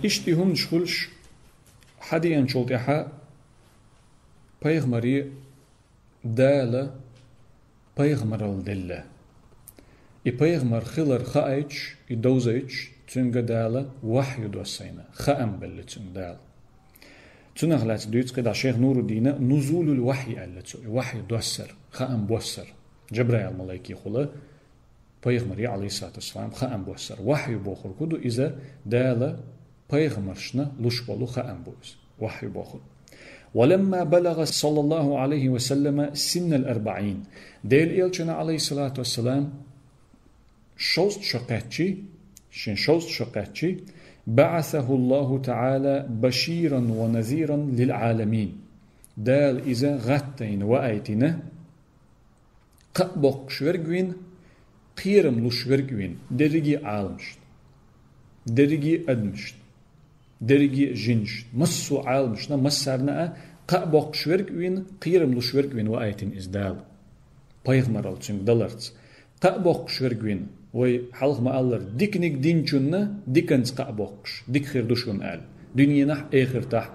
اشتهم شخلش حديان شلطحا بيغمري دالة بيغمر الدلة بيغمر خلر خايج يدوزيج تنجا دالة وحي دوسينا خام بل تنج دال تنغلات دويت قد شيخ نور الدين نزول الوحي ألتو وحي دوسر خام بوسر جبرائيل الملائكي خلا بيغمري عليه الصلاة والسلام خام بوسر وحي بوخر كدو إذا دالة بيغمرشنا لشبالو خام بوس وحي بوخر ولما بلغ صلى الله عليه وسلم سن 40 ديل إلشنا عليه الصلاة والسلام شوست شقاتشي بعثه الله تعالى بشيرا ونذيرا للعالمين دال إذا غتين وآيتنا قبق شورجوين قيرم لشورجوين درجي عالمشت درجي أدمشت درجي جنشت مسو عالمشنا مسارنا قبق شورجوين قيرم لشورجوين وآيتين إزدال بايغمر التشنج دلرت قبق شورجوين وي حلق ما الله ديكنيك دينچوننا ديكنز قابوكش ديك خير دوشون آل دنيا نح آخر تحت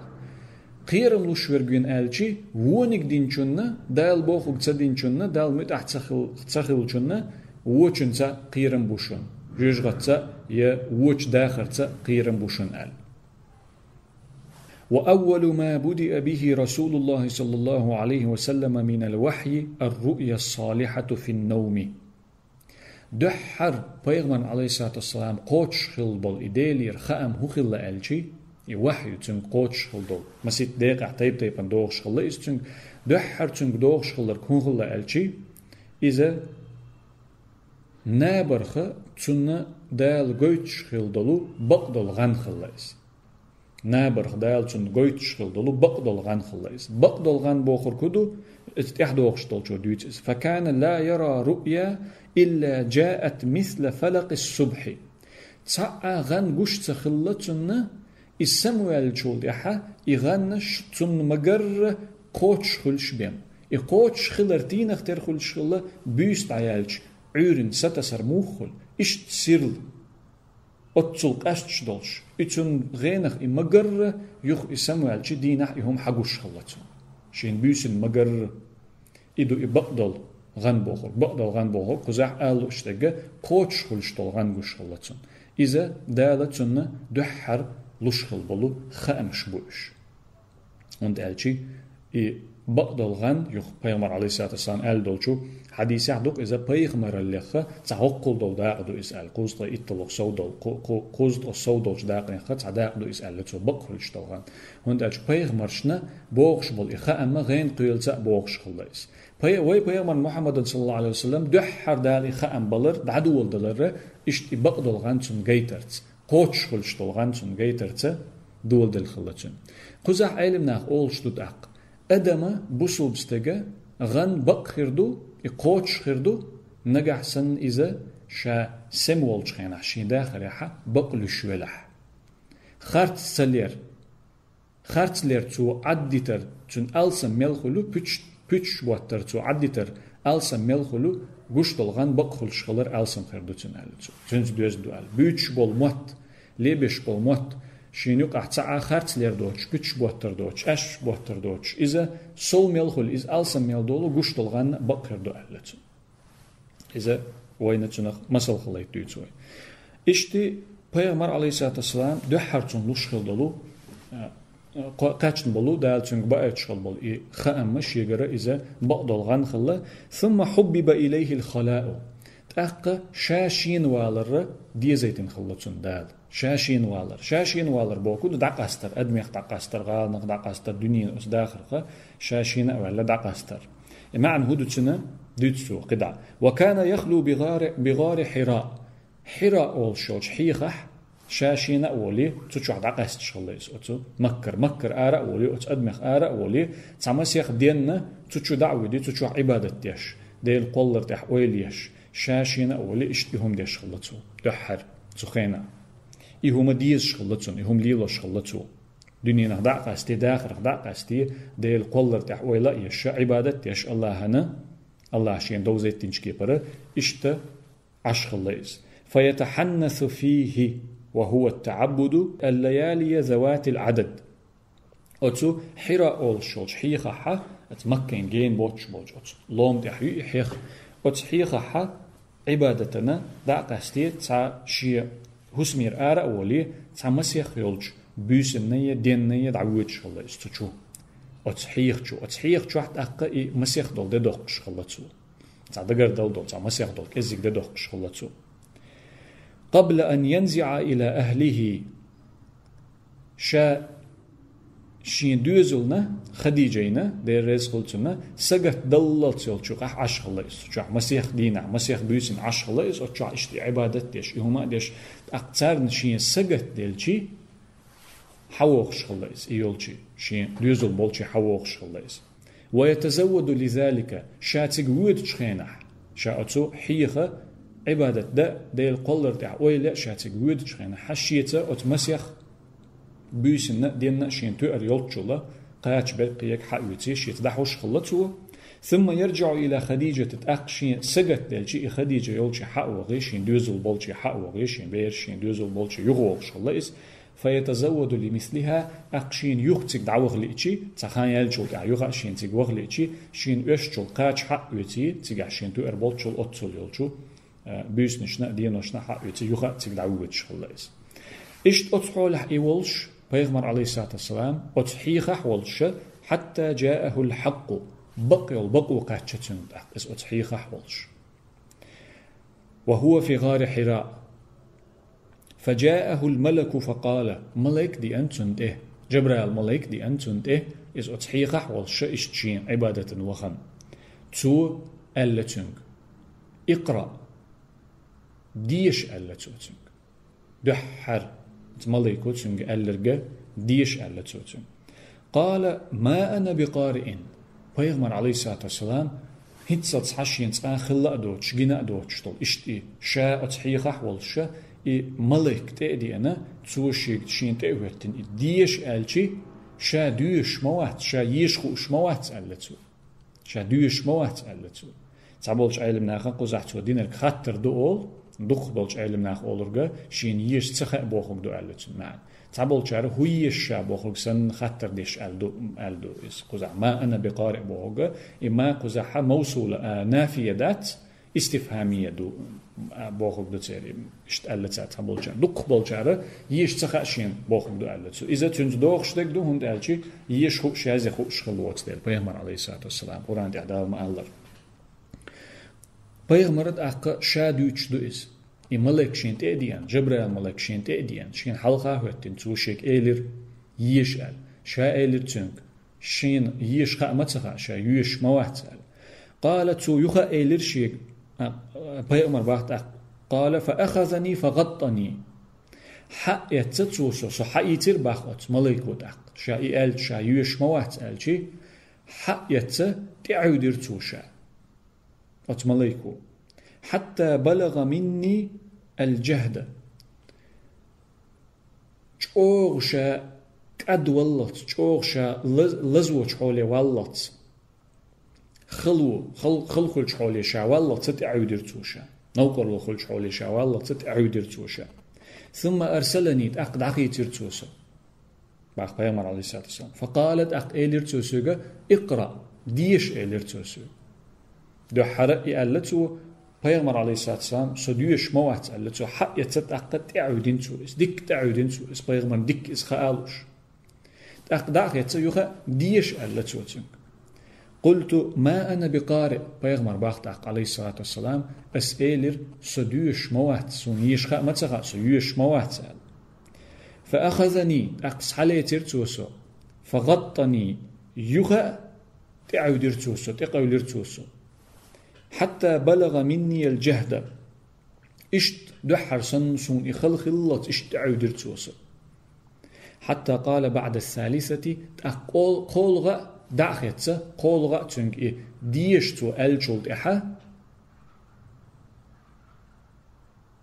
قيرم لوش ورگوين آلچي وونيك دينچوننا دال بوخوك تسا دينچوننا دال متاح تسخلچوننا ووچن تسا قيرم بوشون جيجغت تسا يا ووچ داخر تسا قيرم بوشون آل وأول ما بدأ به رسول الله صلى الله عليه وسلم من الوحي الرؤيا الصالحة في النوم دحر بيغمان عليه الصلاة والسلام قوتش خلبل إدالير خام هو خل ألشي يوحي تن قوتش خلدل مسيت دقيقة تيب أن دوغش خل إس تن دحر تن دوغش خلر كون خل ألشي إذا نابرخ تن دال قوتش خلدلو بقدل غن خل إس نابرخ دال تن قوتش خلدلو بقدل غن خل إس بقدل غن بوخر كدو استحدوغش تلشو ديوتس فكان لا يرى رؤيا إلا جاءت مثل فلق الصبح تسعى غن قش تخلتنا السموال شولدحا إغنش تن مجر قوتش خلش بيم قوتش خلرتين اختر خلش خلا بيست عيالش عورن ستسر موخل إشت سيرل أتسلق أشتش دولش إتن غينخ مجر يخ السموال شي دينح يهم حقوش خلتنا شين بيسن مجر إدو إبقدل غن بوخر قزح آلو اشتغى قوتش خلشتل غن قش خلتن إذا دالتن دحر لشخل بلو خامش بوش und elchi بقدل غن يخ بيغمر عليه الصلاة والسلام آل دولشو حديث يحدوك إذا بيغمر اللخة تعقل دول داقدو إسأل قوزت إطلق سودول قوزت السودولش داقن خط تعداقدو إسأل لتو بقل اشتغل und elchi بيغمرشنا بوغش بل إخاء أما غين قيلتا بوغش خليس وي بيغمر محمد صلى الله عليه وسلم دحر دال إخاء بلر دعدول دلر إشت بقدل غن تن جيترت قوتش خلشتل غن تن جيترت دول دل خلتن قزح علمنا أول شدود أق أدم بوسو بستجا غن بق خردو يقوتش خردو نجح سن إذا شا سمولش خينا شين داخل يحا بقل شولح خارت سلير تو عديتر تن ألسم ملخلو بيتش واتر تو عديتر ألسم ملخلو قشتل غن بقل شغلر ألسم خردو تن ألتو تنز دوز دوال بيتش بول موت ليبش بول موت شينوك أحتسع خارت لير دوتش بيتش بوتر دوتش أش بوتر دوتش إذا سول ملخل إز ألسم مل دولو قشتل غن بقر دو ألتو إذا وين تنخ مسل خليت دوتوي إشتي بيغمر عليه الصلاة والسلام دحرتون لشخل دولو قاتشن بلو دالتون بقى شغل بل خام مش يجرى إذا بقدل غن خلا ثم حبب إليه الخلاء تأقى شاشين والر دي زيتين خلتون دال شاشين والر بوكو دقاستر أدميخ دقاستر غالنق دقاستر دنيا أس داخل شاشين ولا دقاستر معنى هدوتنا ديتسو قدع وكان يخلو بغار حراء أول شوش حيخح شاشين أولي تشوح دقاست شغليس أتو مكر آراء أولي أدمخ آراء أولي تمسيخ ديننا تشو دعوة دي تشوح عبادة ديش ديل قلر تح أوليش شاشين أولي اشتهم ديش شغلتو دحر تخينا إهم ديز شغلتو إهم ليلو شغلتو دنيا دقاستي داخل دقاستي ديل قلر تح أولا يش عبادة ديش الله هنا الله شين دوزيت تنشكي برا اشت عشغليس فيتحنث فيه وهو التعبد الليالي ذوات العدد. أتو حراء أول شولش حيخة حا أتمكن جين بوتش بوتش أتو لوم تحيي حيخ أتو حيخة حا عبادتنا دا قستي تا شيء هسمير آرا أولي تا مسيخ يولش بيس النية دين نية دعوتش الله استشو أتو حيخ شو حتى أقا مسيخ دول دا دوقش الله تو تا دقر دول تا مسيخ دول كزيك دا دوقش الله تو قبل أن ينزع إلى أهله شين دوزلنا خديجينا دير رزقلتنا سجت دلت يلشق عش الله يسوع مسيح دينا مسيح بيسن عش الله يسوع اشتي عبادة ديش هما ديش أكثر شين سجت دلشي حوقش الله يس يلشي شين دوزل بولشي حوقش الله يس ويتزود لذلك شاتق ود شخينح شاتو حيخة عبادة دا ديل قلر تاع ويلا شاتق ود شخينح حشيته أت مسيح بيسن دينا شين تؤر يلتشولا قاش برقيك حقوتي شيت دحوش خلطو ثم يرجع إلى خديجة تأقشين سجت دلشي خديجة يلشي حق وغيشين دوزل بولشي حق وغيشين بيرشين دوزل بولشي يغوغ شلائس فيتزود لمثلها أقشين يختك دعوغ لإيشي تخان يلجل قاع يغاشين تيغوغ لإيشي شين أشجل قاش حقوتي تيغا شين تؤر بولشل أتسل يلشو بيسنشنا دينوشنا حقوتي يغا تيغ دعوغ شلائس إشت أتحول إيولش بيغمر عليه الصلاة والسلام أتحيخ ولش حتى جاءه الحق بقوا قاتشتن إس أتحيخ ولش وهو في غار حراء فجاءه الملك فقال ملك دي أنتن إيه جبريل ملك دي أنتن إيه إس أتحيخ ولش إشتشين عبادة وخن تو ألتنك اقرأ ديش ألتنك دحر ملكو تسنج ألرجع ديش ألتوتن قال ما أنا بقارئ بيغمر عليه الصلاة والسلام هتسات حشين تسان خلا دوتش جنا دوتش طول إشتي شاء أتحيخ أحوال شاء ملك تأدي أنا تسوشيك شين تأوهتن ديش ألشي شاء ديش موات شاء يشخوش موات ألتو شاء ديش موات ألتو تعبولش علم ناخن قزحتو دينك خطر دول دخ بولش علم ناخ أولرجا شين يش تخ بوخم دو ألتن معن تعبول شعر هو يش بوخم سن خطر ديش ألدو إس قزع ما أنا بقارئ بوخم إما قزعها موصولة نافية ذات استفهامية دو بوخم دو تيري إشت ألتات تعبول شعر دخ بول شعر يش تخ شين بوخم دو ألتو إذا تنز دوخ شدك دو هند ألشي يش خو شازي خو شخلوات ديل بيغمر عليه الصلاة والسلام قرآن دي أحدال ما ألر بيغمرت أقا شادوش دو إس ملك شين تأديان جبريل ملك شين تأديان شين حلقة هوتين توشيك إيلر يشأل شا إيلر تنك شين يشخا متخا شا يش مواتل قال تو يخا إيلر شيك بيغمر باقت قال فأخذني فغطني حق يتتوسو سو حق يتر باقت ملك ودق شا إيل شا يش مواتل شي حق يتت تعودر توشا أتمليكو حتى بلغ مني الجهد جوغشا قد ولت جوغشا لزوج حولي ولت خلخل حولي شا ولت تتعودر توشا نوقر خلخل حولي شا ولت تتعودر توشا ثم أرسلني أقد عقيتر توسا باق بيامر عليه الصلاة والسلام فقالت أق إيلر توسوغا اقرأ ديش إيلر توسوغا دو حرق يألتو بيغمر عليه الصلاة والسلام صديوش موات ألتو حق يتتأقد تعودين توس ديك تعودين توس بيغمر ديك إس خالوش تأقداق يتسيوخا ديش ألتو قلت ما أنا بقارئ بيغمر باختاق عليه الصلاة والسلام أسئلر صديوش موات سونيش خا متسخا صديوش موات فأخذني أقص حالي ترتوسو فغطني يوخا تعودير توسو تقولير توسو حتى بلغ مني الجهد إشت دحر سنسون إخلخلت إشت تعودر توسو حتى قال بعد الثالثة قولغا دعخيتسا قولغا تنك ديشتو ألجولد إحا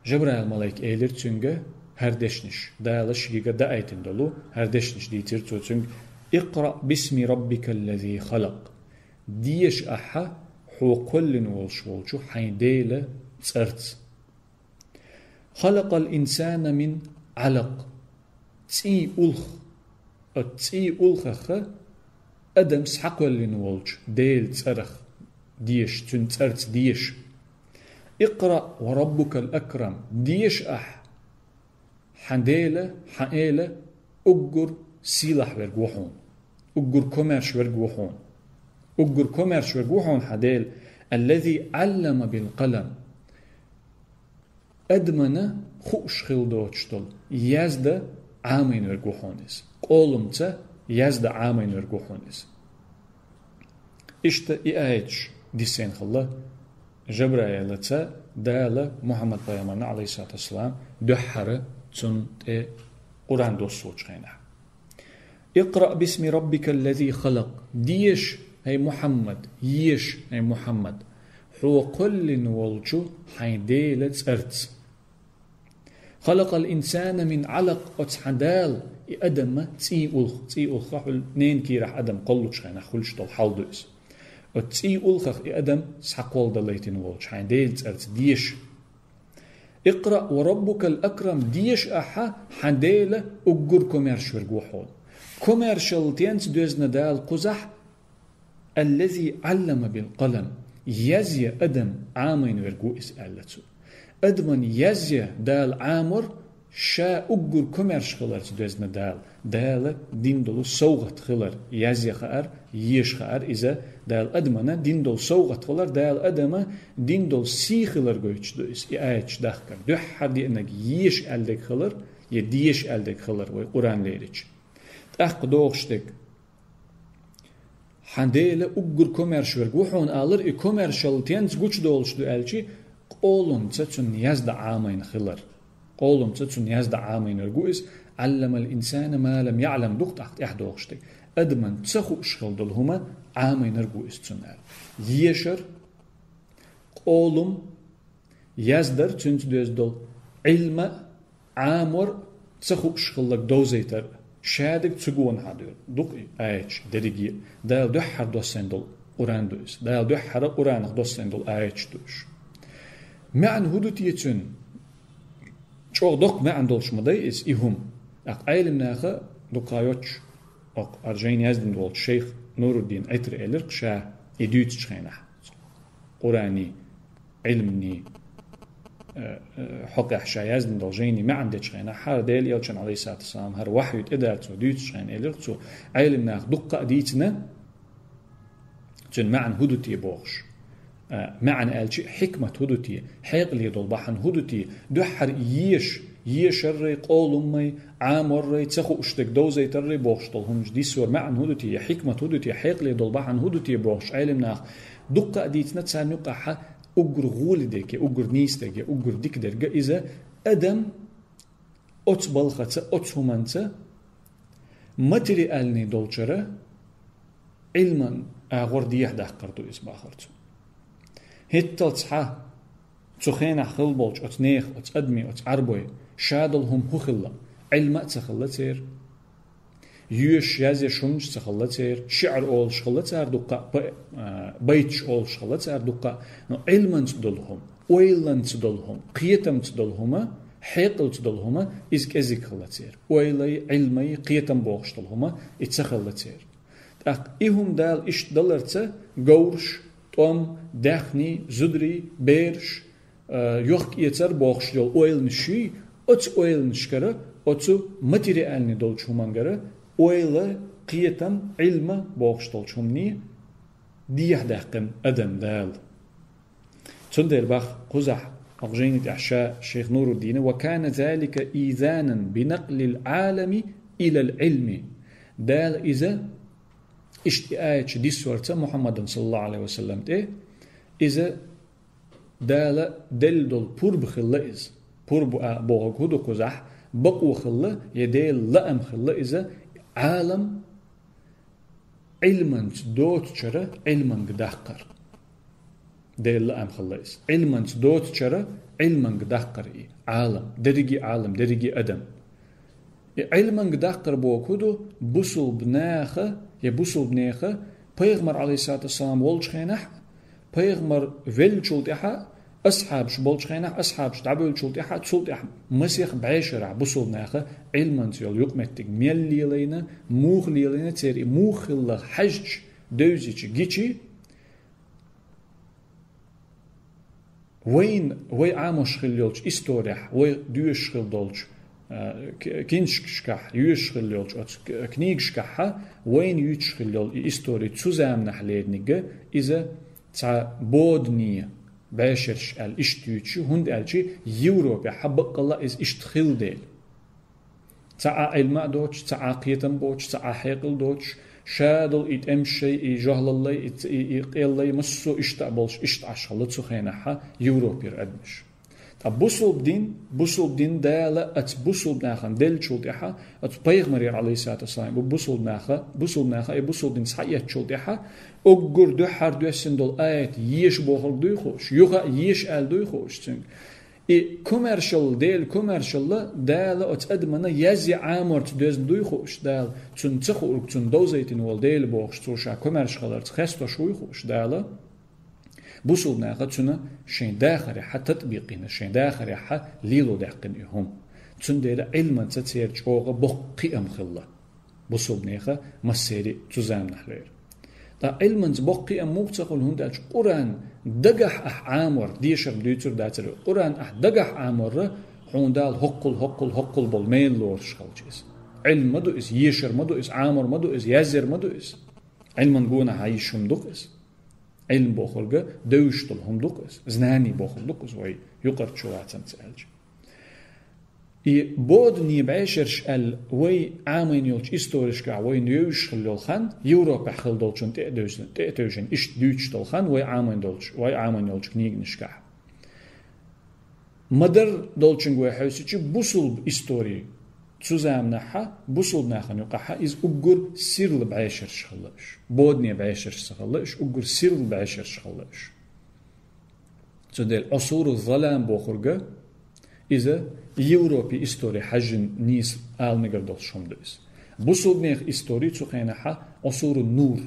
جبرائيل الملايك إيلر تنك هردشنش دالش جيغا دايتن دلو هردشنش ديتر تنك اقرأ باسم ربك الذي خلق ديش أحا هو كل والشو حين ديلة صرت خلق الإنسان من علق تي ألخ تي ألخ أدم سحق اللي نولج ديل تسرخ ديش تنترت ديش اقرأ وربك الأكرم ديش حنديلة حقيلة أجر سلاح ورجوحون أجر كوميرش ورجوحون أجر كوميرش ورجوحون حديل الذي علم بالقلم أدمنا خوش خلدوشتل يزد عامين ورجوحونس قولمت يزد عامين ورجوحونس إشت إيش ديسين خلا جبرائيل تا دال محمد بيامنا عليه الصلاة والسلام دحر تن قرآن دوسوش خينا اقرأ باسم ربك الذي خلق ديش هي محمد يش هي محمد هو كل نولجو حيديلت أرت خلق الإنسان من علق أتحدال أدم تي ألخ حل نين كي راح أدم قلوش خينا خلش طل حالدوس تي ألخ أدم سحقول دليتين نولج حيديلت أرت ديش اقرأ وربك الأكرم ديش حديلة أجر كوميرش ورجوحون كوميرشال تينس دوزنا دال قزح الذي علم بالقلم يزي أدم عامين ورجو إسألته أدمن يزي دال عامر شا أجر كوميرش خلر دوزنا دال دين دول سوغت خلر يزي خار يش خار إذا دال أدمنا دين دول سوغت خلر دال أدم دين دول سي خلر جوش دوس يأيش دخكر دو حدي إنك يش ألدك خلر يديش ألدك خلر وقرآن ليرج أخ دوغشتك حنديلة أجر كوميرش ورجوحون آلر كوميرشال تينز جوش دولش دو ألشي قولن تتون يزد عامين خلر قولن تتون يزد عامين ورجوئس علم الإنسان ما لم يعلم دقت أخت إحدوغشتك أدمن تسخو أشخل دلهما عامين ورجوئس تنال يشر قولم يزدر تنت دوز دول علم عامر تسخو أشخل لك دوزيتر شادك تسقون حدور دقي آيش دريجي دال دحر دوسندل قرآن دوس دال دحر قرآن دوسندل آيش دوش معن هدوتيتون شو دق معن دولش مدايس إهم أقايل مناخا دقايوش أق أرجين يزدن دول الشيخ نور الدين عطر إلرق شاه يدوت شخينح قرآني علمني حق إحشاء يزن دلجيني ما عندك شغينا حار ديل يلشن عليه الصلاة والسلام هر وحي إدارتو ديت شغين إلرتو عيلم ناخ دقة ديتنا جن معن هدوتي بوغش معن ألشي حكمة هدوتي حيق لي دول بحن هدوتي دوحر يشري قول أمي عامر تسخو أشتك دوزي تري بوغش دولهم دي سور معن هدوتي حكمة هدوتي حيق لي دول بحن هدوتي بوغش عيلم ناخ دقة ديتنا تسامي قحة أجر غولدك أجر نيستك أجر ديكدرجة إذا أدم أتبلخت أتهمنت ماتري ألني دولشرة علما أغور ديح داخرتو اسم آخرتو هتل تصحى تخينا خلبولش أتنيخ أتأدمي أتعربوي شادلهم هخلا علما تخلتير يوش يازي شونج تخلتير شعر أول شخلتير دقة بيتش أول شخلتير دقة علما تدلهم ويلا تدلهم قيتم تدلهما حيقل تدلهما إزك إزك خلتير ويلي علمي قيتم بوغش تدلهما إتسخلتير إهم دال إش دلرت غورش توم دخني زدري بيرش يوخ يتر بوغش دل ويل نشي أت ويل نشكرة أتو ماتيريالني دولش همانجرة ويلا قيتم علم بوغشتل شمني ديح داقن أدم دال تندر باخ قزح أغجينة أحشاء شيخ نور الدين وكان ذلك إيذانا بنقل العالم إلى العلم دال إذا اشتئاية دي سورة محمد صلى الله عليه وسلم إذا دال دل دول بورب خلائز بورب بوغ هدو قزح بقو خلا يديل لأم خلا إذا عالم علما دوت شرا علما قدحقر ديل لأم خلاص علما دوت شرا علما قدحقر عالم درجي أدم علما قدحقر بوكودو بوصل بناخة بيغمر عليه الصلاة والسلام والش خينح بيغمر فيلشول تحا أصحاب شبولش خينا أصحاب شتعبول شلت إحد شلت إحد مسيخ بعشرة بصل ناخه علما يول يقمتك ميل ليلينا موخ ليلينا تيري موخ الله حج دوزيش جيشي وين عاموش خليولش استوريح وين دوش خلدولش كينشكشكح يوشخليولش كنيجشكحها وين يوشخليول استوري تزام نحليدنيجا إذا تا بودنية باشرش الاشتيوتشي هند الشي يوروبيا حبق الله إز اشتخل ديل تا علماء دوتش تا عقيتم بوتش تا حيقل دوتش شادل يتمشي يجهل الله يقيل الله يمسو اشتقبلش اشتعشخل تسخينها يوروبيا أدمش بوصل دين دالا بوصل ناخن دل شلتها بيغمري عليه الصلاة والسلام بوصل ناخا دين صحيح شلتها أجر دو حر دو سندول آيات يش بوخل دو خوش يوغا يش آل دو خوش كوميرشال دالا أدمنا يزي عامرت دوز دو خوش دال تون تخورك تون دوزيتين وال ديل بوخش توشا كوميرشال خستو شوي خوش دالا بوصل ناخد تنا شين داخل حتى تطبيقين شين داخل حتى ليلو داقن يهم تن دير علما تتسير جوغا بقي أم خلا بوصل ناخد مسيري تزام نحلير تا علما بقي أم مقتقل هندالش قرآن دقح عامر ديشر ديتر داتر قرآن دقح عامر هندال هقل بالميل لور شخالجيس علم مدو إس يشر مدو إس عامر مدو إس يزر مدو إس علما قونا هايشم دوك إس علم بوخلقة دوشتل هم دوكس زناني بوخل دوكس وي يقرد شواتن تسألج بود نيبعشرش وي عامين يولش استوريشكا وي نيوش خلول خان يوروبا خل دولشن تأتوشن إش دوش دول خان وي عامين يولش كنيج نشكا مدر دولشن وي حوسيچي بوصل استوري تزامنها بوصل ناخن يقحها إز أجر سيرل بعشر شخلش بودني بعشر شخلش أجر سيرل بعشر شخلش تدل عصور الظلام بوخرجة إذا يوروبي استوري حجن نيس آل نقدر شمدس بوصل نيخ استوري تخينها عصور النور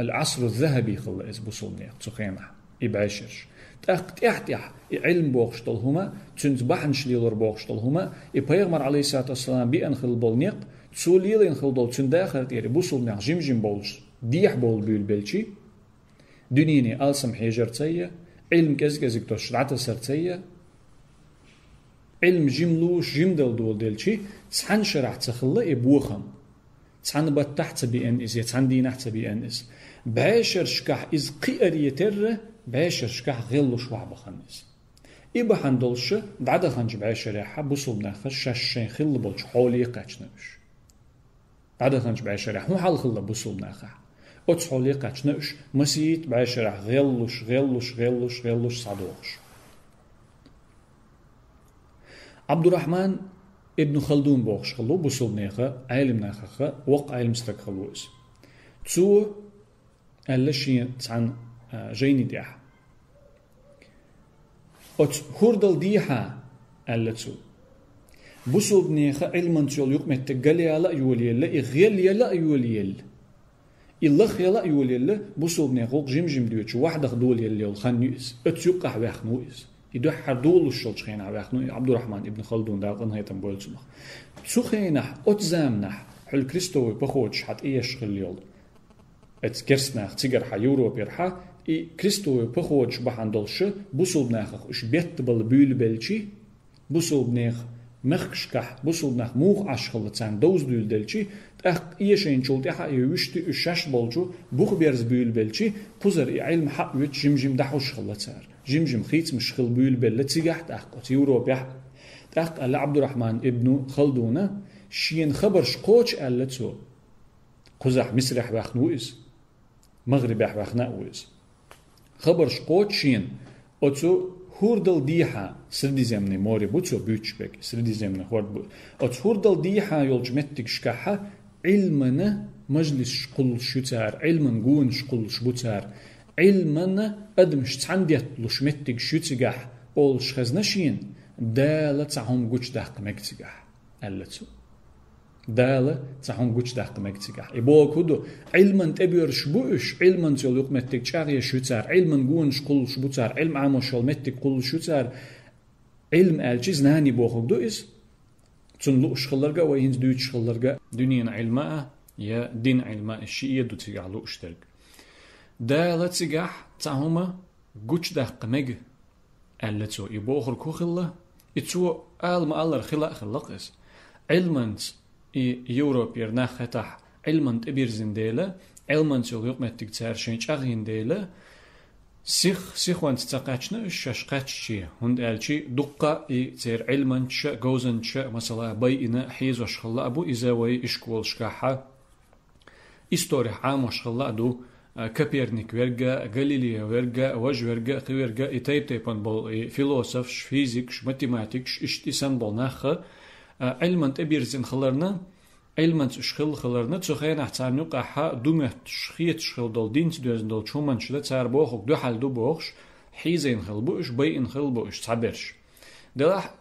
العصر الذهبي خلص بوصل نيخ تخينها إبعشرش تحتيح علم بوخشتل هما تنتبحن شليلر بوخشتل هما يبيغمر عليه الصلاة والسلام بأن خل بولنيق تسوليلين خل دول تنداخل تيري بوصل نيق جيم بولش ديح بول بيل بلشي دنيني ألسم حيجر تسيا علم كزك توش رعتا سرتسيا علم جملوش جمدل دول دلشي تسحن شرح تخلا يبوخم تسحن بتحت بأن إز يتسحن دينحت بأن إز بعشر شكح إز قيري تر بعشر شكح غلو شوع بخنس إبا حندلش دعدا خنج بعشر يحا بوصل ناخش شاشين خل بولش حولي قاچنوش دعدا خنج بعشر يحا مو حال خل بوصل ناخش أتس حولي قاچنوش مسيت بعشر غلوش صادوش عبد الرحمن ابن خلدون بوخش خلو بوصل ناخا عالم ناخا وق عالم ستك خلوس تسو اللشين عن جيني ديح أت هردل ديها اللتو بوصل ناخا علم تيول يقمت تقلي على يوليل إغيل يلا يوليل إلخ يلا يوليل بوصل ناخا جيم ديوتش واحد خدول يلي الخنيس أت يقح واخنويس يدوح دول الشلش خينا واخنو عبد الرحمن ابن خلدون دا قن هيتم بولسمخ سو خينح أت زامنح حل كريستوي بخوتش حت إيش خليول ات كرسناخ تيجر حا يوروبير حا إي كريستوي بخوتش بحندلش بوصل ناخ إش بيت بالبيل بلشي بوصل ناخ مخشكح بوصل ناخ موخ عشخل تسان دوز دول دلشي تأخ إيشين شلت حا يوشتي إشاش بلجو بوخ بيرز بيل بلشي بوزر علم حق ويت جيم دحوش خلتار جيم خيت مش خل بيل بل تيجح تأخ يوروبيا تأخ عبد الرحمن ابن خلدون شين خبرش قوش ألتو قزح مسرح باخنويس مغرب باخنويس خبر شقوت شين أتو هوردل ديها سردي زمني موري بوتسو بيتشبك سردي زمني هورد بو أتو هوردل ديها يولجمتك شكاحة علمنا مجلس شقل شوتار علمنا قون شقل شبوتار علمنا أدمش تعنديت لشمتك شوتجح أول شخزنا شين دالة تعهم قوش داق مكتجح ألتو دالة تحون قوش داق مكتجح يبوك هدو علما تبير شبوش علما تيول يق متك شاغي شوتار علما قون شقول شبوتار علم عاموشال متك قول شوتار علم الجيز نهاني بوخك دو إس تنلو شخلرقا وينز دوت شخلرقا دنيا علماء يا دين علماء الشيء دو تيجع لو اشترك دالة تيجح تهما قوش داق مج ألتو يبوخر كوخلا يتسو ما الله خلق إس علمنت يوروب يرناخ تح علمنت إبيرزين ديلا علمنت يوغيق متك تار شينش أغين ديلا سيخ وانت تقاتشنا الشاش قاتشي هند ألشي دقة تير علمنت شا جوزن شا مثلا بيئنا حيز وشخلا أبو إزاوي إشكول شكاحة إستوري عام وشخلا دو كابيرنيك ورقة غاليليا ورقة وج ورقة قي ورقة إتايب تيبان بول فيلوسوفش فيزيكش ماتيماتيكش إشتيسان بول ناخة علمنت إبيرزين خلرنا علمنت شخل خلرنا تسخين احتار نقاحة دومت شخيت شخل دول دينت دوزن دول شومان شده تار بوخك دو حال دو بوخش حيزين خلبوش بيئن خلبوش تعبرش دلاح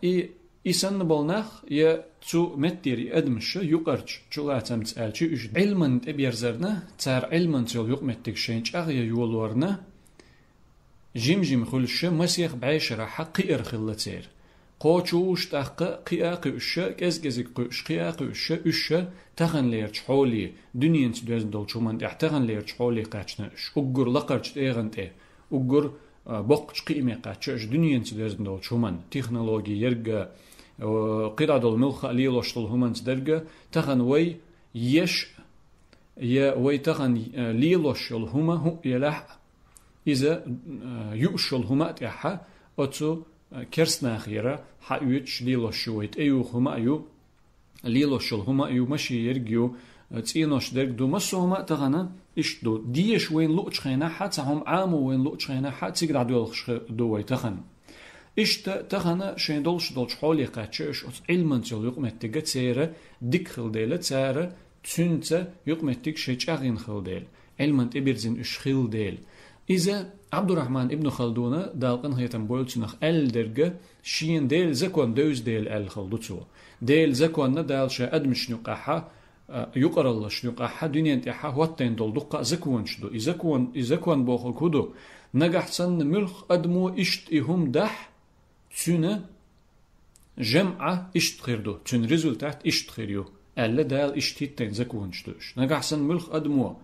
إسان بولناخ يا تو متيري أدمش يقرش شغاتم تسألشي إيش علمنت إبيرزرنا تار علمنت يول يقمتك شينش أغيا يولورنا جيم خلش مسيخ بعيشرة حقي إرخلتير قوچوش تحقق قياق وشة كزجزك قش قياق وشة وشة تخن ليرش حولي دنيا تدوزن دول شومان تخن ليرش حولي قاتشناش أجر لقرش تيغنت أجر بقش قيمة قاتشاش دنيا تدوزن دول شومان تكنولوجي يرجع قطع دول ملخ ليلوش دول همان تدرجة تخن وي يش يا وي تخن ليلوش الهما هو يلاح إذا يؤشل هما تحا أتو كرسنا خيرا حيوتش ليلوش شويت أيو هما أيو ليلوش هما أيو ماشي يرجيو تينوش درج دو مسو هما تغنا إيش دو ديش وين لوش خينا حتى هم عامو وين لوش خينا حتى تقدر دولش دو وي تغن إيش تغنا شين دولش حولي قاتشش علما تيل يقمت تجت سيرة ديك خلديلة سيرة تنت يقمت تك شيء أغين خلديل علما تبرزن إش خلديل إذا عبد الرحمن ابن خلدون دالقن هيتم بولتنخ درجة شين ديل زكوان دوز ديل خلدوتو ديل زكوان ندال شا أدمش نقاحة يقر الله شنقاحة دنيا انتحا واتين دول دقا زكوان شدو إذا كوان بوخل كودو نجح سن ملخ أدمو إشت إهم دح تسنة جمعة إشت خيردو تسن ريزولتات إشت خيريو ألا دال إشتيتين زكوان شدوش نجح سن ملخ أدمو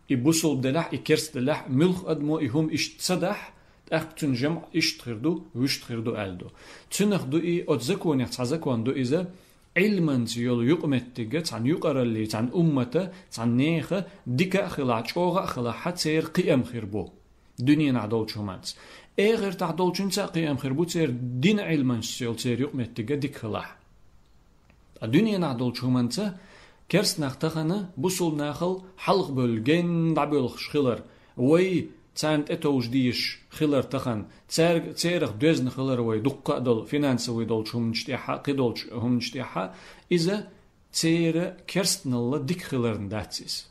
يبوصل دلح يكرس دلح ملخ أدمو يهم إشت صدح تأخذ جمع إشت خيردو وإشت خيردو ألدو تنخدو أتزكوان يحتزكوان دو إذا علما يول يقمت عن يقرا اللي عن أمته عن نيخه ديكا خلا شوغا خلا حتسير قيام خربو دنيا نعدول شومانس غير تعدول شنسا قيام خربو تسير دين علما يول تسير يقمت ديك خلا الدنيا نعدول شومانس كرس نختخنا بوصل ناخل حلق بلجن دعبل خلر وي تانت اتوج ديش خلر تخن تسيرخ دوزن خلر وي دقة دول فينانس وي دول شو منشتيحا قدول هم منشتيحا إذا تسير كرستنال ديك خلر نداتسيس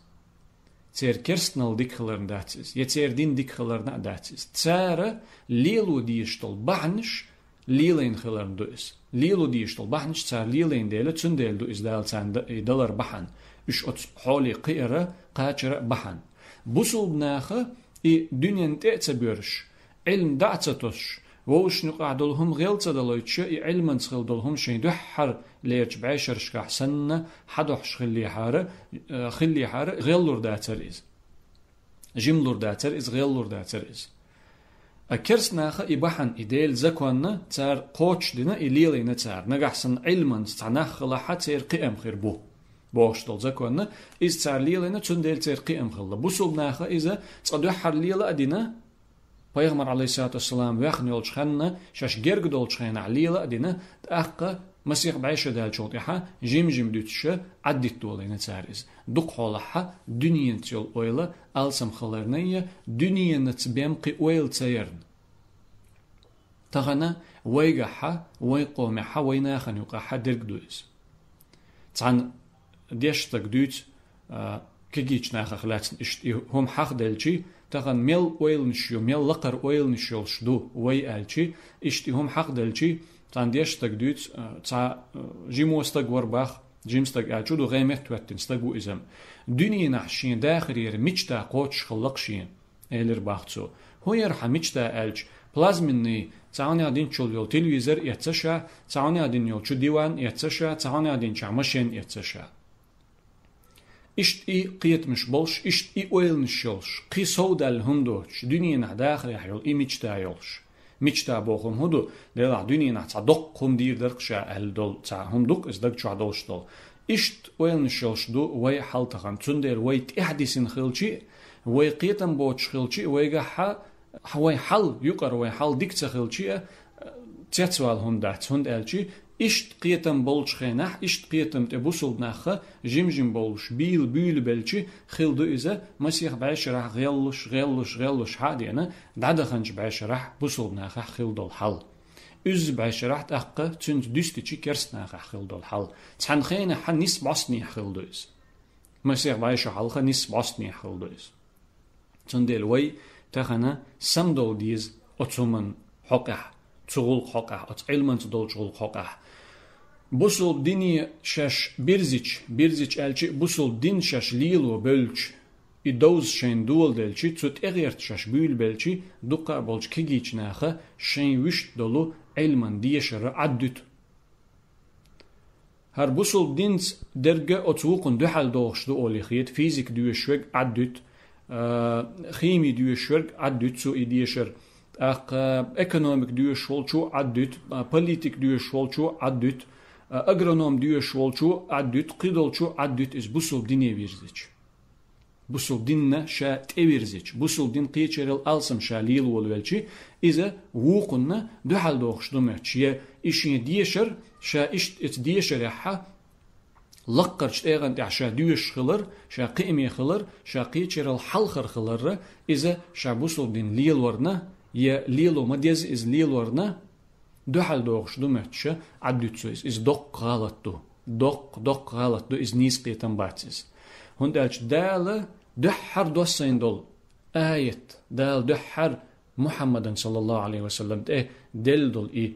تسير كرستنال ديك خلر نداتسيس يتسير دين ديك خلر نداتسيس تسير ليلو ديش طول بحنش ليلين خلر ندوس ليلو ديش طول بحنش تسير ليلين ديلا تسنديل دوس دال تسان دولار بحن إش حولي قيرة قاچرة بحن بوصل بناخه دنيا تعتبرش علم دعتتش ووش نقعدلهم غيلت دلويتش علما تخلدلهم شي دحر ليرج بعشر شكاح سنة حدوحش خلي حارة غيلور داتر إز جملور داتر إز غيلور داتر إز أكرس ناخا إباحن إديل زكوانا تار قوش دينا إليلينا تار نقحسن علما تعناخلا حتى قيام خيربو بوش دول زكوانا إز تار ليلينا تنديل تار قيام خلا بوصل ناخا إذا تدحر ليلا أدينا پیغمبر علیه السلام وقت یول شخنا شش گرگ دول شخنا عليلا أدينا تأخ مسيح بعيش دال شوطيحة جيم دوتشة عدت دولين تاريز دق حولها دنيا تيول أويلا ألسم خلرنية دنيا نتبيم قي أويل تيرن تغنى ويقحة ويقومحة ويناخن يقحة درق دويز تان ديشتك دوت كيجيش ناخا خلاتن هم حق دلشي تغن ميل اويل نشيو ميل لقر اويل نشيو شدو وي الشي اشتي هم حق دلشي تان ديشتك دوت تا جيموستك ورباخ جيمستك أجودو غيمت توتن استقو إزم دنيا نحشين داخل ير مجتا قوتش خلقشين إلر باختسو هو يرحى مجتا ألج بلازمني تعاني عدين شول يول تلفزير يتسشا تعاني عدين يول شو ديوان يتسشا تعاني عدين شعمشين يتسشا إشت إي قيت مش بولش إشت إي أويل نشيلش قي سودا الهندوش دنيا نح داخل يحيول إي مجتا يولش مجتا بوخم هدو ديلا دنيا نح تصدق هم دير درقشا أهل دول تعهم دوك إزدق شو عدولش دول إشت أويل نشيلش دو وي حالتخان تندير وي تحديثن خلشي وي قيتن بوتش خلشي وي حا وي حل يقر وي حل ديك تخلشي تسوال هندات هند ألشي إشت قيتم بولش خينح إشت قيتم تبوسل نخه جيم بولش بيل بلشي خيل دو إذا مسيح بعيش راح غيلش هادي أنا دعدا خنج بعيش راح بوسل نخه خيل دول حل إز بعيش راح تأقى تنت دستي كرس نخه خيل دول حل تحن خينه حن نس باسني خيل دو إز مسيح بعيش حلخه نس باسني خيل دو إز تندل وي تخنا سمدول ديز أتومن حقه تغول حقه أت علما تدول تغول حقه بوسل ديني شاش بيرزيش ألشي بوسل دين شاش ليلو بلش إدوز شين دول دلشي تسوت إغيرت شاش بيل بلشي دوقا بولش كيجيش ناخه شين وش دولو علما ديشر عدد هر بوسل دينز درجة أتوقن دوحل دوغش دو أولي خيط فيزيك دوشوغ عدد خيمي دوشوغ عدد سو إديشر economic duur schwolchu addut, politik duur schwolchu addut, agronom duur schwolchu addut, qidolchu addut is busul dine virzic. Busul dinna sha tevirzic. Busul din qicherel alsam sha lil wolvelchi iza wuqunna duhal doqshdumach. Ya ishin diesher sha isht it diesher ha لقرش ايغان عشا دوش خلر شا قيمي خلر شا قيچرل حلخر خلر إذا شا بوصل دين ليل ورنا يا ليلو مديز إز ليل ورنا دوحل دوغش دو مهتشا عدوتسو إز دوق غلط دو دوق غلط دو إز نيس قيتن باتسيز هندالش دال دحر دوسين دول آيت دال دحر محمد صلى الله عليه وسلم دل دول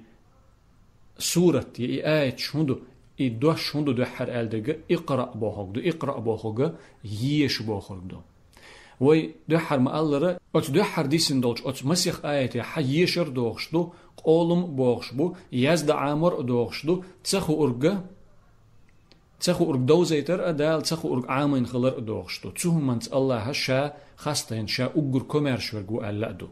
سورة آيت شهندو دوش هندو دحر ألدغ اقرأ بوخوغ يش بوخوغ وي دحر ما ألره أت دحر ديسن دولش أت مسيح آياتي حيشر دوغشدو قولم بوغشبو يزد عامر دوغشدو تسخو أرغ دوزيتر أدال تسخو أرغ عامين خلر دوغشدو تسوه منت الله هشا خاستين شا أقر كوميرش ورغو ألادو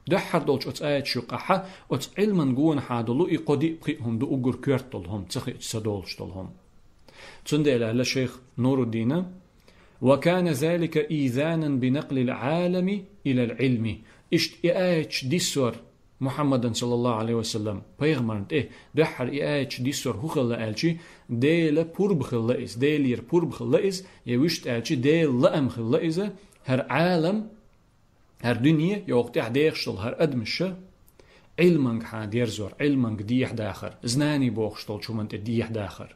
دحر دولش أت آيات شقحة أت علما قوان حادلو إقودي بقيهم دو أقر كورتلهم تسخي تسدولشتلهم تندل على شيخ نور الدين وكان ذلك إيذانا بنقل العالم إلى العلم إشت إياتش ديسور محمد صلى الله عليه وسلم بيغمرنت دحر إياتش ديسور هو خلا ألشي ديل بورب خلا إز ديلير بورب خلا إز يوشت ألشي ديل لأم خلا إز هر عالم هر دنيا يوقت أحديخشتل هر أدمشة علمانك حادير زور علمانك ديح داخر زناني بوخشتل شو منت ديح داخر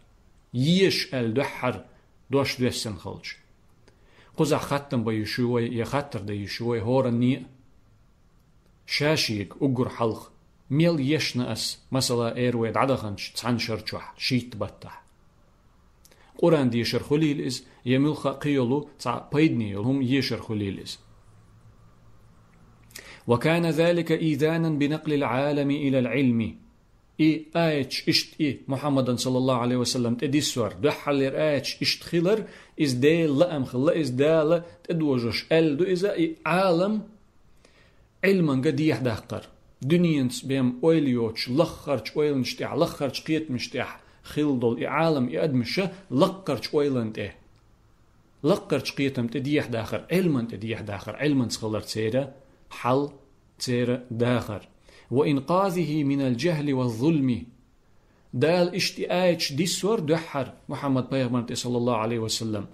يش الدحر دوش دوسن خلش قزع ختم بيشوي يخطر دا يشوي هورني شاشيك أقر حلق ميل يشنا أس مثلا إيرويد عدخنش تسعن شرچوح شيت بطح قرآن دي يشر خليل إز يملخ قيلو تسع بيدني هم يشر خليل إز وكان ذلك إيذانا بنقل العالم إلى العلم آيتش إشت محمد صلى الله عليه وسلم تديسور دحلر آيتش إشت خلر إز ديل لأم خلا إز دال تدوجش دو إذا عالم علما قد يحدقر دنيانس بهم أويليوش لخرج أويلنشتيح لخرج قيت مشتيح خلدل عالم يأدمشه لقرج أويلنت لقرج قيتم تديح داخر علما تديح داخر علما سخلر تسيرة حل تسيرة داخر وإنقاذه من الجهل والظلم دال اشتئاج ديسور دحر محمد بيغمرت صلى الله عليه وسلم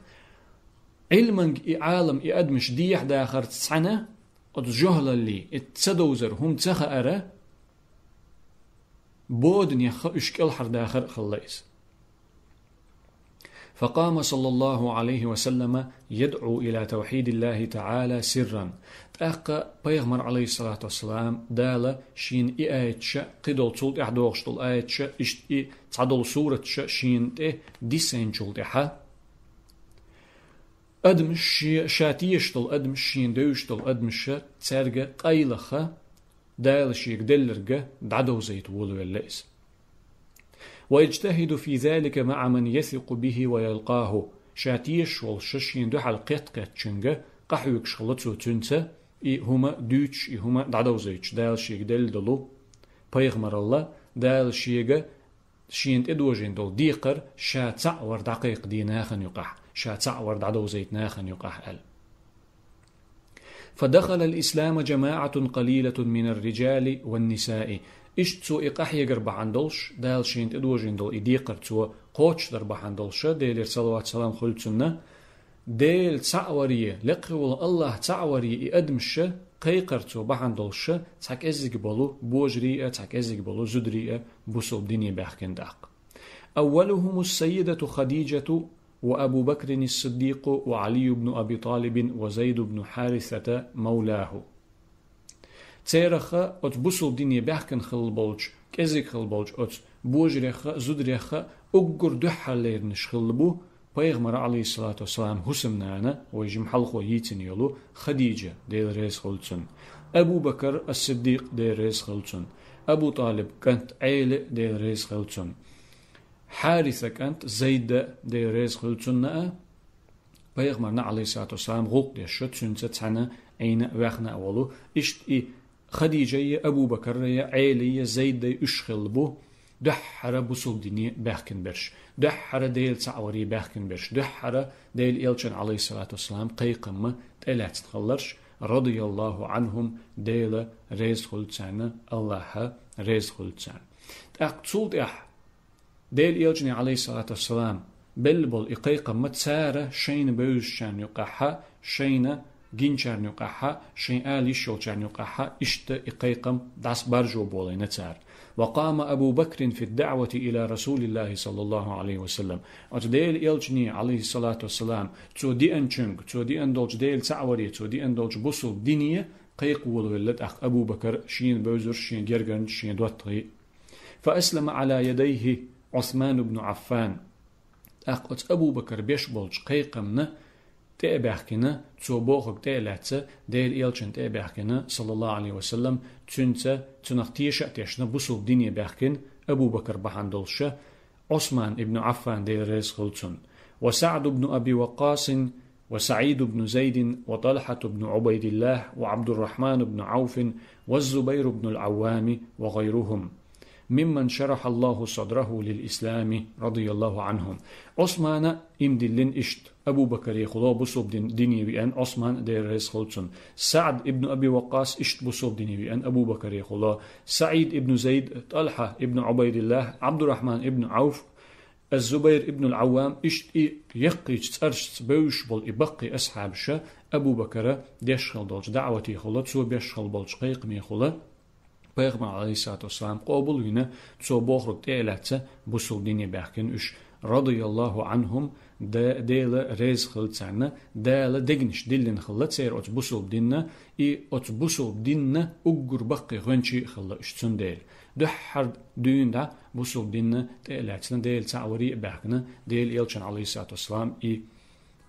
علما عالم يأدمش ديح داخر تسعنة الجهل اللي اتسدوزر هم تخأر بودن يخ اشكال حر داخر خليس فقام صلى الله عليه وسلم يدعو إلى توحيد الله تعالى سرا. تأقى بيغمر عليه الصلاة والسلام دالة شين آيتش قدل تولت إحدوغشتل آيتش إشت تعدل سورة شين ديسين تولت إحا أدمش شاتيشتل أدمش شين دوشتل أدمش تسارجة قيلخة دالة شيك دلرجة دعدو زيت ولو الليس. ويجتهد في ذلك مع من يثق به ويلقاه. شاتيش والششين دو حال قط شنجة قحوك شغلتو تنسى هما دوتش هما دعدو زيتش دال شيك دل دلو بيغمر الله دال شيك شين ادوجين دول ديقر شاتع ور دقيق دي ناخن يقح شاتع ور دعدو زيت ناخن يقح ال. فدخل الإسلام جماعة قليلة من الرجال والنساء. إشتسو إقاح يقرب عندلش دال شين ادوجين دول إديقر تو قوش درب عندلش ديل صلوات سلام خلتنا ديل تعوريه لقول الله تعوريه أدمش قيقرتو بحندلش تاك ازيق بولو بوجريئة تاك ازيق بولو زدريئة بوصوب ديني بحكين داق. أولهم السيدة خديجة وأبو بكر الصديق وعلي بن أبي طالب وزيد بن حارثة مولاه. تيرخ أت بوصوب ديني بحكين خلبولج كازيق خلبولج أت بوجريخ زدريخ أقر دحا ليرنش خلبو بيغمر عليه الصلاة والسلام حسمنانا ويجم حلقو ييتن يولو خديجة ديل ريس خلتن أبو بكر الصديق ديل ريس خلتن أبو طالب كانت عيلة ديل ريس خلتن حارثة كانت زيد ديل ريس خلتن بيغمرنا عليه الصلاة والسلام غوق دي شتسن تتحنا أين واخنا أولو إشت خديجة أبو بكر عيلة زيد يشخلبو دحرة بوصل ديني باخكن برش دحرة ديل تعوري باخكن برش دحرة ديل إلشن عليه الصلاة والسلام قيقم تألات تخلرش رضي الله عنهم ديل ريز خلتسان الله ريز خلتسان تأقتصود ديل إلشن عليه الصلاة والسلام بلبل إقيقم متسارة شين بوشان يقحا شين جينشان يقحا شين آلي شولشان يقحا إشت إقيقم داس بارجو بولي نتسار. وقام أبو بكر في الدعوة إلى رسول الله صلى الله عليه وسلم. أتديل إلجني عليه الصلاة والسلام تو دي أنشنج تو دي أندولج ديل تعوري تو دي أندولج بوصل دينية قيق ولد أخ أبو بكر شين بوزر شين جرجن شين دوتغي. فأسلم على يديه عثمان بن عفان. أخ أبو بكر بيشبولج قيقمنا تأبحكنا تو بوخك تألاتة ديل إلشن تأبحكنا صلى الله عليه وسلم تنتا تنختيشة تيشنا بوصل دينية بحكن أبو بكر بحندلش عثمان ابن عفان ديل ريس خلتون وسعد بن أبي وقاص وسعيد بن زيد وطلحة بن عبيد الله وعبد الرحمن بن عوف والزبير بن العوام وغيرهم ممن شرح الله صدره للإسلام رضي الله عنهم. عثمان إمدلين إشت أبو بكر يخلو بصوب ديني بأن عثمان دير ريس خلتون سعد ابن أبي وقاص إشت بصوب ديني بأن أبو بكر يخلو سعيد ابن زيد طلحة ابن عبيد الله عبد الرحمن ابن عوف الزبير ابن العوام إشت يقيج تأرش بوش بل إبقي أصحاب شا أبو بكر ديشخل دولج دعوتي خلو تسو بيشخل بولج قيق ميخلو بيغمر عليه الصلاة والسلام قابل هنا تسو بوخرق تألاتة بوصل ديني بحكن إش رضي الله عنهم ديلا ريز خلتسانا ديلا دقنش دلن خلت سير أت بوصل دينا أت بوصل دينا أقر بقي غنشي خلا إشتسن ديل دحر دين دا بوصل دينا تألاتنا ديل تعوري بحكنا ديل إلشان عليه الصلاة والسلام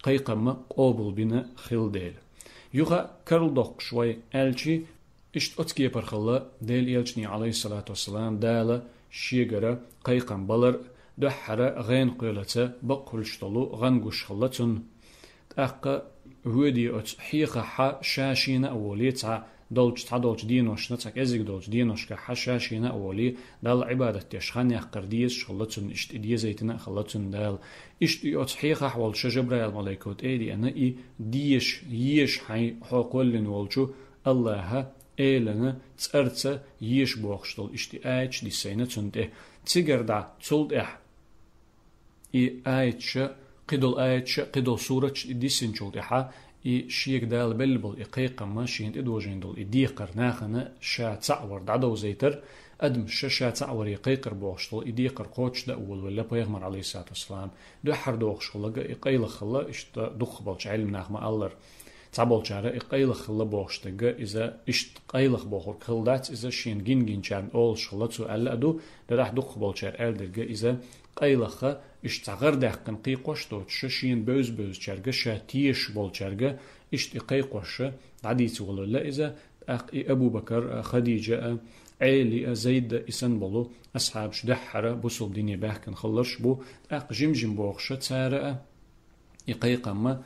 قيقم قابل بنا خل ديل يوغا كرل دوق شوي ألشي إشت أتكي برخلا ديل إلشني عليه الصلاة والسلام دالا شيغرا قيقم بلر دحرة غين قيلته بقلشتلو غنقش خلتن تأقى هودي أت حيقة حا شاشينا أولي تا دولج تا دولج دينوش نتاك أزيق دولج دينوش كحا شاشينا أولي دال عبادة تشخان يحقر ديش خلتن إشت إدي زيتنا خلتن دال إشت أت حيقة حوال شجبرا الملايكوت إيدي أنا ديش يش حي حقولن والجو الله إيلنا تأرت يش بوخشتل إشتي آيتش دي سينة تنده تيجر دا تولد آيتش قدل سورة دي سنجول إحا شيك دال بلبل إقيقة ما شين إدوجين دول إديقر ناخنا شا تعور دعدو زيتر أدم شا تعور يقيقر بوشتل إديقر قوش دا أول ولا بيغمر عليه الصلاة والسلام دو حر دوغش خلقا إقيل خلا إشت دخ بالش علم ناخما ألر تعبول شارع إقيل خلا بوشتغا إذا إشت قيلخ بوخور خلدات إذا شين جين شارن أول شغلتو ألا أدو راح دخ بالش شارع ألدرجا إذا قيلخ إشت غير دقن قيقوش توت شين بوز شارجا شاتيش بول شارجا إشت إقيقوش عديت ولا لا إذا أبو بكر خديجة عيلي زيد إسن بلو أصحاب شدحرة بوصل دنيا باحكن خلرش بو جمجم بوخشة تسارة إقيقا ما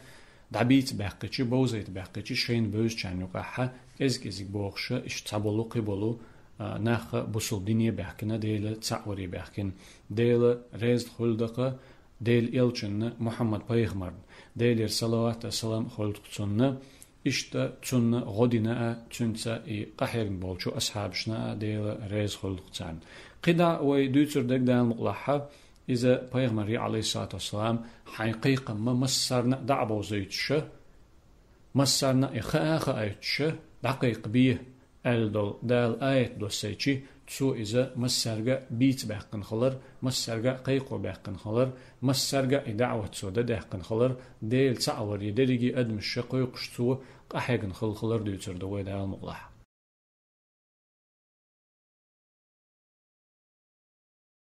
دعبيت باحكتش بوزيت باحكتش شين بوز كان يقاحة إزك بوخشة اشتابلو قبلو ناخ بوصل دنيا باحكنا ديل تعوري باحكن ديل ريز خلدقة ديل إلچن محمد بيغمر ديل صلوات السلام خلدقتنا إشتا تون غدنا تونسا قحيرن بولشو أصحابشنا ديل ريز خلقتان قدا ويدوتر دك دال مقلحة إذا بيغمري عليه الصلاة والسلام حقيقة ما مسرنا دعبو زيتش مسرنا إخاخ أيتش دقيق بيه ألدل دال آيت دو سيتشي تسو إذا مسرقا بيت بحقن خلر مسرقا قيقو بحقن خلر مسرقا إدعوة سودا دحقن خلر ديل تعور يدريجي أدم الشقيق شتو قحيقن خلر ديوتر دوي دال مقلح